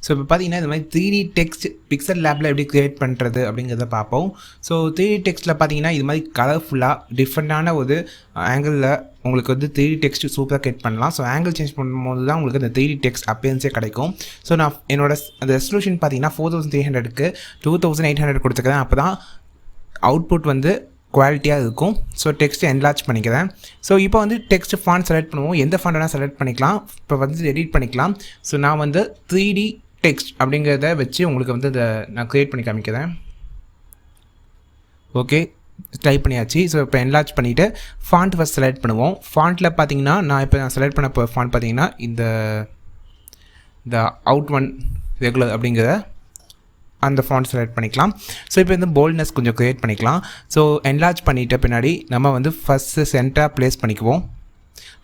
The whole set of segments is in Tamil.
ஸோ இப்போ பார்த்தீங்கன்னா இந்த மாதிரி 3D டெக்ஸ்ட் பிக்சல் லேபில் எப்படி க்ரியேட் பண்ணுறது அப்படிங்கிறத பார்ப்போம். ஸோ 3D டெக்ஸ்ட்டில் பார்த்தீங்கன்னா இது மாதிரி கலர்ஃபுல்லாக டிஃப்ரெண்ட்டான ஒரு ஆங்கிளில் உங்களுக்கு வந்து 3D டெக்ஸ்ட் சூப்பராக க்ரியேட் பண்ணலாம். ஸோ ஆங்கிள் சேஞ்ச் பண்ணும்போது தான் உங்களுக்கு அந்த 3D டெக்ஸ்ட் அப்பேரன்ஸே கிடைக்கும். ஸோ நான் என்னோட அந்த ரெசல்யூஷன் பார்த்தீங்கன்னா 4300க்கு 2800 கொடுத்துக்கிறேன். அப்போ தான் அவுட்புட் வந்து குவாலிட்டியாக இருக்கும். ஸோ டெக்ஸ்ட்டு என்லார்ஜ் பண்ணிக்கிறேன். ஸோ இப்போ வந்து டெக்ஸ்ட் ஃபாண்ட் செலக்ட் பண்ணுவோம். எந்த ஃபாண்ட் வேணால் செலக்ட் பண்ணிக்கலாம். இப்போ வந்து எடிட் பண்ணிக்கலாம். ஸோ நான் வந்து 3D டெக்ஸ்ட் அப்படிங்கிறத வச்சு உங்களுக்கு வந்து இதை நான் க்ரியேட் பண்ணி காமிக்கிறேன். ஓகே, டைப் பண்ணியாச்சு. ஸோ இப்போ என்லார்ஜ் பண்ணிவிட்டு ஃபாண்ட் ஃபஸ்ட் செலக்ட் பண்ணுவோம். ஃபாண்ட்டில் பார்த்தீங்கன்னா நான் செலக்ட் பண்ண இப்போ ஃபாண்ட் பார்த்தீங்கன்னா இந்த அவுட்1 ரெகுலர் அப்படிங்கிற அந்த ஃபாண்ட் செலக்ட் பண்ணிக்கலாம். ஸோ இப்போ இந்த போல்ட்னஸ் கொஞ்சம் க்ரியேட் பண்ணிக்கலாம். ஸோ என்லார்ஜ் பண்ணிவிட்ட பின்னாடி நம்ம வந்து ஃபஸ்ட்டு சென்டராக ப்ளேஸ் பண்ணிக்குவோம்.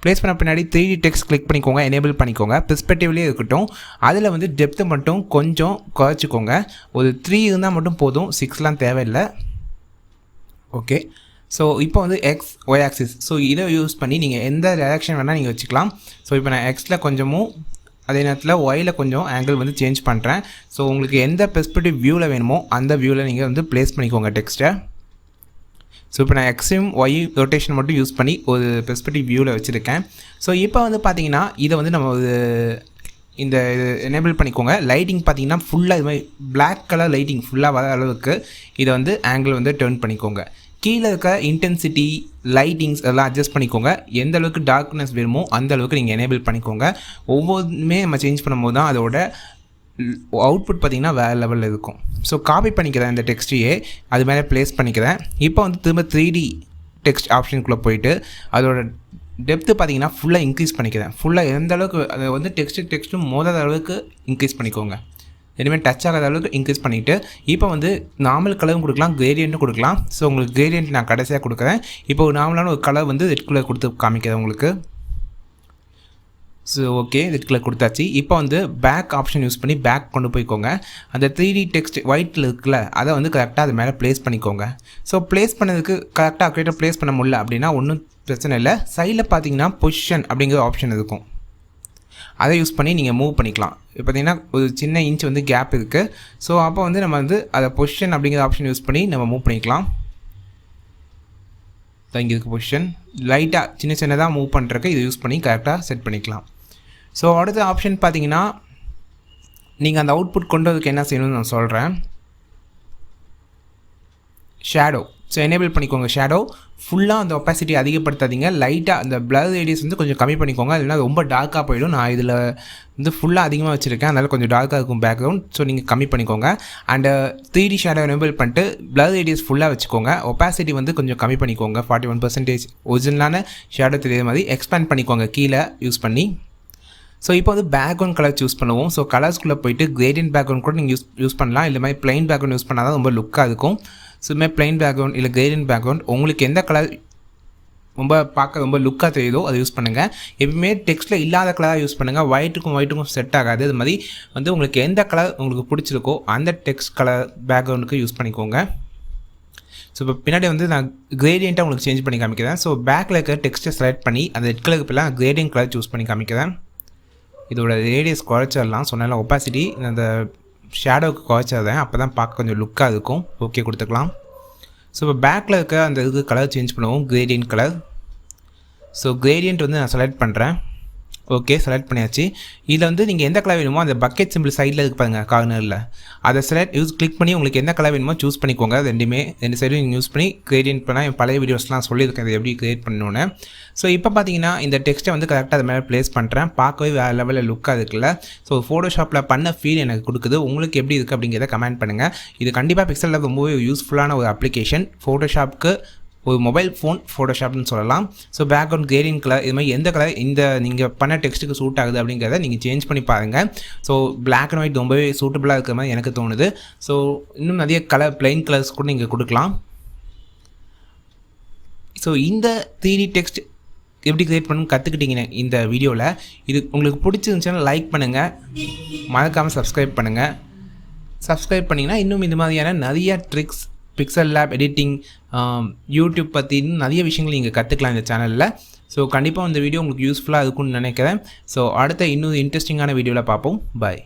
ப்ளேஸ் பண்ண பின்னாடி 3D டெக்ஸ்ட் கிளிக் பண்ணிக்கோங்க, எனேபிள் பண்ணிக்கோங்க. பெர்ஸ்பெக்டிவ்லேயே இருக்கட்டும். அதில் வந்து டெப்த்து மட்டும் கொஞ்சம் குறைச்சிக்கோங்க. ஒரு 3 இருந்தால் மட்டும் போதும், 6லாம் தேவையில்லை. ஓகே, ஸோ இப்போ வந்து எக்ஸ் ஒய் ஆக்சிஸ். ஸோ இதை யூஸ் பண்ணி நீங்கள் எந்த டைரக்ஷன் வேணால் நீங்கள் வச்சுக்கலாம். ஸோ இப்போ நான் எக்ஸில் கொஞ்சமும் அதே நேரத்தில் ஒயில் கொஞ்சம் ஆங்கிள் வந்து சேஞ்ச் பண்ணுறேன். ஸோ உங்களுக்கு எந்த பெர்ஸ்பெக்டிவ் வியூவில் வேணுமோ அந்த வியூவில் நீங்கள் வந்து ப்ளேஸ் பண்ணிக்கோங்க டெக்ஸ்ட்டை. ஸோ இப்போ நான் எக்ஸையும் ஒய் ரொட்டேஷன் மட்டும் யூஸ் பண்ணி ஒரு பெர்ஸ்பெக்டிவ் வியூவில் வச்சுருக்கேன். ஸோ இப்போ வந்து பார்த்திங்கன்னா இதை வந்து நம்ம இந்த எனேபிள் பண்ணிக்கோங்க. லைட்டிங் பார்த்திங்கன்னா ஃபுல்லாக இது மாதிரி பிளாக் கலர் லைட்டிங் ஃபுல்லாக வர அளவுக்கு இதை வந்து ஆங்கிள் வந்து டர்ன் பண்ணிக்கோங்க. கீழே இருக்க இன்டென்சிட்டி லைட்டிங்ஸ் எல்லாம் அட்ஜஸ்ட் பண்ணிக்கோங்க. எந்த அளவுக்கு டார்க்னஸ் வேணுமோ அந்த அளவுக்கு நீங்கள் எனேபிள் பண்ணிக்கோங்க. ஒவ்வொருமே நம்ம சேஞ்ச் பண்ணும்போது தான் அதோட அவுட்புட் பார்த்திங்கன்னா வேறு லெவலில் இருக்கும். ஸோ காப்பி பண்ணிக்கிறேன் இந்த டெக்ஸ்ட்டையே, அது மேலே ப்ளேஸ் பண்ணிக்கிறேன். இப்போ வந்து திரும்ப 3D டெக்ஸ்ட் ஆப்ஷனுக்குள்ளே போயிட்டு அதோட டெப்த்து பார்த்திங்கன்னா ஃபுல்லாக இன்க்ரீஸ் பண்ணிக்கிறேன். ஃபுல்லாக எந்த அளவுக்கு அதை வந்து டெக்ஸ்ட்டும் மோதாத அளவுக்கு இன்க்ரீஸ் பண்ணிக்கோங்க. இனிமேல் டச் ஆகாத அளவுக்கு இன்க்ரீஸ் பண்ணிவிட்டு இப்போ வந்து நார்மல் கலரும் கொடுக்கலாம், கிரேடியண்ட்டும் கொடுக்கலாம். ஸோ உங்களுக்கு கிரேடியண்ட் நான் கடைசியாக கொடுக்குறேன். இப்போ ஒரு நார்மலான ஒரு கலர் வந்து ரெட் கலர் கொடுத்து காமிக்கிறேன் உங்களுக்கு. ஸோ ஓகே, ரெட் கலர் கொடுத்தாச்சு. இப்போ வந்து பேக் ஆப்ஷன் யூஸ் பண்ணி பேக் கொண்டு போய்க்கோங்க. அந்த 3D டெக்ஸ்ட் ஒயிட்டில் இருக்குல்ல அதை வந்து கரெக்டாக அது மேலே ப்ளேஸ் பண்ணிக்கோங்க. ஸோ ப்ளேஸ் பண்ணதுக்கு கரெக்டாக அக்யூரேட்டாக ப்ளேஸ் பண்ண முடியல அப்படின்னா ஒன்றும் பிரச்சனை இல்லை. சைடில் பார்த்தீங்கன்னா பொசிஷன் அப்படிங்கிற ஆப்ஷன் இருக்கும். அதை யூஸ் பண்ணி நீங்கள் மூவ் பண்ணிக்கலாம். இப்போ பார்த்தீங்கன்னா ஒரு சின்ன இன்ச் வந்து கேப் இருக்குது. ஸோ அப்போ வந்து நம்ம வந்து அதை பொசிஷன் அப்படிங்கிற ஆப்ஷன் யூஸ் பண்ணி நம்ம மூவ் பண்ணிக்கலாம். இங்கே இருக்குது பொசிஷன். லைட்டாக சின்னதாக மூவ் பண்ணுறதுக்கு இதை யூஸ் பண்ணி கரெக்டாக செட் பண்ணிக்கலாம். ஸோ அடுத்த ஆப்ஷன் பார்த்தீங்கன்னா நீங்கள் அந்த அவுட்புட் கொண்டு வரதுக்கு என்ன செய்யணும்னு நான் சொல்கிறேன். ஷேடோ. ஸோ எனேபிள் பண்ணிக்கோங்க. ஷேடோ ஃபுல்லாக அந்த ஒப்பாசிட்டி அதிகப்படுத்தாதீங்க. லைட்டாக அந்த பிளர் ரேடியஸ் வந்து கொஞ்சம் கம்மி பண்ணிக்கோங்க. இல்லைனா ரொம்ப டார்க்காக போயிடும். நான் இதில் வந்து ஃபுல்லாக அதிகமாக வச்சுருக்கேன், அதனால் கொஞ்சம் டார்க்காக இருக்கும் பேக்ரவுண்ட். ஸோ நீங்கள் கம்மி பண்ணிக்கோங்க. அண்டு 3D ஷேடோ எனேபிள் பண்ணிட்டு பிளர் ரேடியஸ் ஃபுல்லாக வச்சுக்கோங்க. ஒப்பாசிட்டி வந்து கொஞ்சம் கம்மி பண்ணிக்கோங்க. 41% ஒரிஜினலான ஷேடோ தெரியுற மாதிரி எக்ஸ்பேண்ட் பண்ணிக்கோங்க கீழே யூஸ் பண்ணி. ஸோ இப்போ வந்து பேக்ரவுண்ட் கலர் சூஸ் பண்ணுவோம். ஸோ கலர்ஸ்குள்ளே போயிட்டு கிரேடியன்ட் பேக்ரவுண்ட் கூட நீங்கள் யூஸ் பண்ணலாம். இல்லை மாதிரி பிளைன் பேக்ரவுண்ட் யூஸ் பண்ணால் தான் ரொம்ப லுக்காக இருக்கும். ஸோ இதுமாதிரி பிளைன் பேக்ரவுண்ட் இல்லை கிரேடியன்ட் பேக்ரவுண்ட் உங்களுக்கு எந்த கலர் ரொம்ப பார்க்க ரொம்ப லுக்காக தெரியுதோ அதை யூஸ் பண்ணுங்கள். எப்பவுமே டெக்ஸ்ட்டில் இல்லாத கலராக யூஸ் பண்ணுங்கள். ஒயிட்டுக்கும் செட் ஆகாது. அது மாதிரி வந்து உங்களுக்கு எந்த கலர் உங்களுக்கு பிடிச்சிருக்கோ அந்த டெக்ஸ்ட் கலர் பேக்ரவுண்டுக்கு யூஸ் பண்ணிக்கோங்க. ஸோ இப்போ பின்னாடி வந்து நான் கிரேடியண்ட்டாக உங்களுக்கு சேஞ்ச் பண்ணி காமிக்கிறேன். ஸோ பேக்கில் இருக்க டெக்ஸ்ட்டை செலக்ட் பண்ணி அந்த ரெட் கலருக்கு பிள்ளை கிரேடியன்ட் கலர் சூஸ் பண்ணி காமிக்கிறேன். இதோட ரேடியஸ் குறைச்சிடலாம். சொன்னால ஒப்பாசிட்டி அந்த ஷேடோவுக்கு குறைச்சிடுறேன். அப்போ தான் பார்க்க கொஞ்சம் லுக்காக இருக்கும். ஓகே கொடுத்துக்கலாம். ஸோ இப்போ பேக்கில் இருக்க அந்த இதுக்கு கலர் சேஞ்ச் பண்ணுவோம், கிரேடியன்ட் கலர். ஸோ கிரேடியன்ட் வந்து நான் செலக்ட் பண்ணுறேன். ஓகே, செலக்ட் பண்ணியாச்சு. இதில் வந்து நீங்கள் எந்த கலர் வேணுமோ அந்த பக்கெட் சிம்பிள் சைடில் இருக்கு பாருங்கள் கார்னரில், அதை கிளிக் பண்ணி உங்களுக்கு எந்த கலர் வேணுமோ சூஸ் பண்ணிக்கோங்க. ரெண்டு சைடும் நீங்கள் யூஸ் பண்ணி கிரியேட் பண்ணால் என் பழைய வீடியோஸ்லாம் சொல்லியிருக்கேன் அதை எப்படி கிரியேட் பண்ணணுன்னு. ஸோ இப்போ பார்த்தீங்கன்னா இந்த டெக்ஸ்ட்டை வந்து கரெக்டாக அது மேலே ப்ளேஸ் பண்ணுறேன். பார்க்கவே வேறு லெவலில் லுக்காக இருக்குல்ல. ஸோ ஃபோட்டோஷாப்பில் பண்ண ஃபீல் எனக்கு கொடுக்குது. உங்களுக்கு எப்படி இருக்குது அப்படிங்கிறத கமெண்ட் பண்ணுங்கள். இது கண்டிப்பாக பிக்சலில் ரொம்பவே யூஸ்ஃபுல்லான ஒரு அப்ளிகேஷன். ஃபோட்டோஷாப்புக்கு ஒரு மொபைல் ஃபோன் ஃபோட்டோஷாப்னு சொல்லலாம். ஸோ பேக்ரவுண்ட் கிரேடியன்ட் கலர் இது மாதிரி எந்த கலர் இந்த நீங்கள் பண்ண டெக்ஸ்ட்டுக்கு சூட் ஆகுது அப்படிங்கிறத நீங்கள் சேஞ்ச் பண்ணி பாருங்கள். ஸோ பிளாக் அண்ட் ஒயிட் ரொம்பவே சூட்டபுளாக இருக்கிற மாதிரி எனக்கு தோணுது. ஸோ இன்னும் நிறைய கலர் பிளைன் கலர்ஸ் கூட நீங்கள் கொடுக்கலாம். ஸோ இந்த 3D டெக்ஸ்ட் எப்படி கிரியேட் பண்ணணும்னு கற்றுக்கிட்டீங்க இந்த வீடியோவில். இது உங்களுக்கு பிடிச்சிருந்துச்சுன்னா லைக் பண்ணுங்கள், மறக்காமல் சப்ஸ்கிரைப் பண்ணுங்கள். சப்ஸ்கிரைப் பண்ணிங்கன்னா இன்னும் இந்த மாதிரியான நிறைய ட்ரிக்ஸ், Pixellab எடிட்டிங், யூடியூப் பற்றின்னு நிறைய விஷயங்கள் நீங்கள் கற்றுக்கலாம் இந்த சேனலில். ஸோ கண்டிப்பாக இந்த வீடியோ உங்களுக்கு யூஸ்ஃபுல்லாக இருக்கும்னு நினைக்கிறேன். ஸோ அடுத்த இன்னும் இன்ட்ரெஸ்டிங்கான வீடியோவில் பார்ப்போம். பாய்.